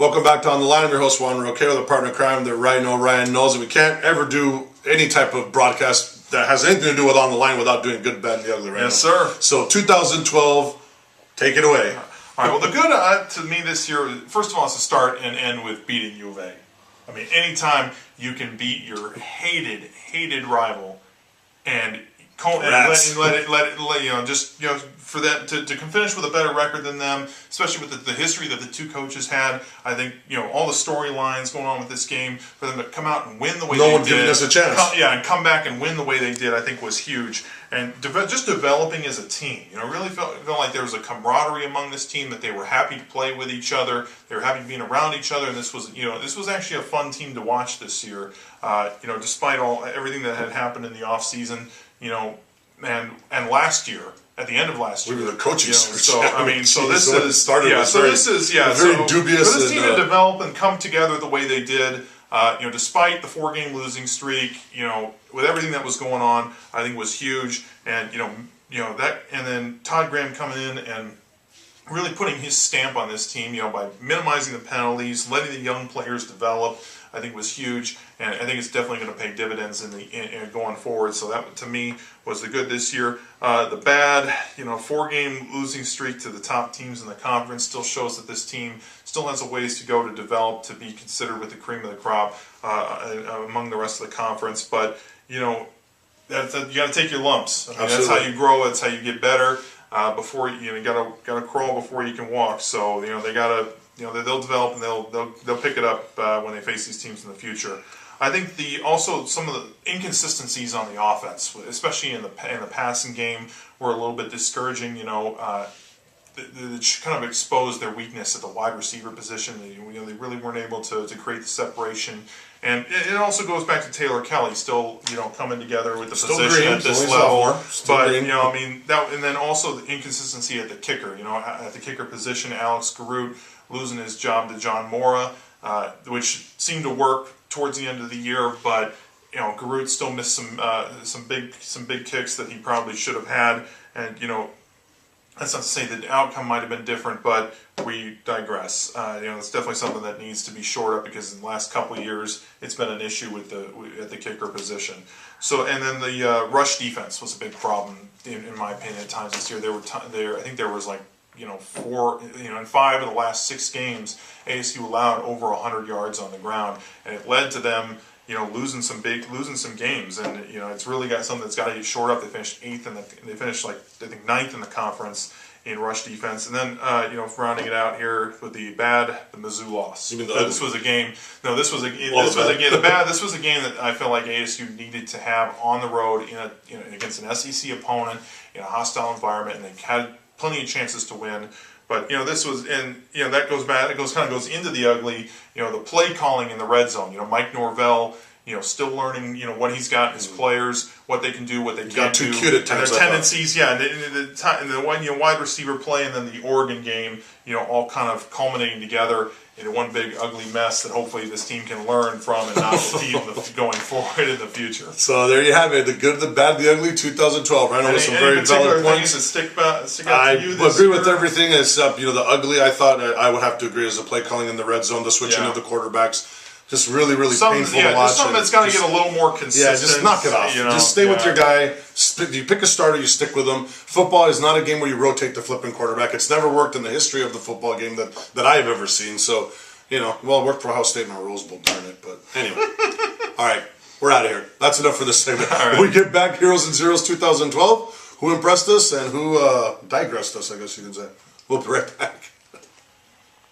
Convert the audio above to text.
Welcome back to On the Line. I'm your host, Juan Roque, with a partner in crime, the Ryan Knowles. And we can't ever do any type of broadcast that has anything to do with On the Line without doing good, bad, and the ugly, right? Yes, sir. So 2012, take it away. All right, well, the good to me this year, first of all, is to start and end with beating U of A. I mean, anytime you can beat your hated rival and let it, for that to finish with a better record than them, especially with the history that the two coaches had. I think, all the storylines going on with this game, for them to come out and win the way they did. No one giving us a chance. And come back and win the way they did, I think was huge. And just developing as a team, really felt like there was a camaraderie among this team, that they were happy to play with each other, they were happy being around each other, and this was actually a fun team to watch this year. Despite everything that had happened in the off season, and last year. At the end of last year, we were the coaching search. So this is very dubious. For this team to develop and come together the way they did, despite the 4-game losing streak, with everything that was going on, I think was huge. And that, and then Todd Graham coming in and really putting his stamp on this team, by minimizing the penalties, letting the young players develop, I think was huge, and I think it's definitely going to pay dividends in going forward. So that, to me, was the good this year. The bad, 4-game losing streak to the top teams in the conference still shows that this team still has a ways to go to develop to be considered with the cream of the crop among the rest of the conference. But you got to take your lumps. I mean, that's how you grow. That's how you get better. Before you gotta crawl before you can walk. So they gotta. They'll develop and they'll pick it up when they face these teams in the future. I think also some of the inconsistencies on the offense, especially in the passing game, were a little bit discouraging. They kind of exposed their weakness at the wide receiver position. They really weren't able to create the separation. And it also goes back to Taylor Kelly, still coming together with the position at this level. But and then also the inconsistency at the kicker. At the kicker position, Alex Garrett losing his job to John Mora, which seemed to work towards the end of the year. But Garrett still missed some big kicks that he probably should have had. And that's not to say that the outcome might have been different, but we digress. It's definitely something that needs to be shored up, because in the last couple of years it's been an issue at the kicker position. So, and then the rush defense was a big problem in my opinion at times this year. I think there was like in 5 of the last 6 games, ASU allowed over 100 yards on the ground, and it led to them losing some games, and it's really got something that's got to get shored up. They finished 8th, and they finished I think 9th in the conference in rush defense, and then rounding it out here with the Mizzou loss. This was a game. No, this was a game that I felt like ASU needed to have on the road against an SEC opponent in a hostile environment, and they had plenty of chances to win. But this was, and that goes back. It goes into the ugly. The play calling in the red zone. Mike Norvell. Still learning. What he's got in his players, what they can do, what they can't do, cute at times, and their tendencies. Yeah, and the wide receiver play, and then the Oregon game. All kind of culminating together in one big ugly mess that hopefully this team can learn from and not repeat going forward in the future. So there you have it, the good, the bad, the ugly, 2012. I know with some very valid points. That stick out to you I agree with everything except the ugly. I thought I would have to agree as the play calling in the red zone, the switching of the quarterbacks. Just really painful to watch. Just something that's got to get a little more consistent. Yeah, just knock it off. Just stay with your guy. You pick a starter, you stick with him. Football is not a game where you rotate the flipping quarterback. It's never worked in the history of the football game that I've ever seen. So, well, it worked for Ohio State in our Rose Bowl, darn it. But anyway, all right, we're out of here. That's enough for this segment. Right. When we get back, Heroes and Zeros 2012. Who impressed us and who digressed us, I guess you can say. We'll be right back.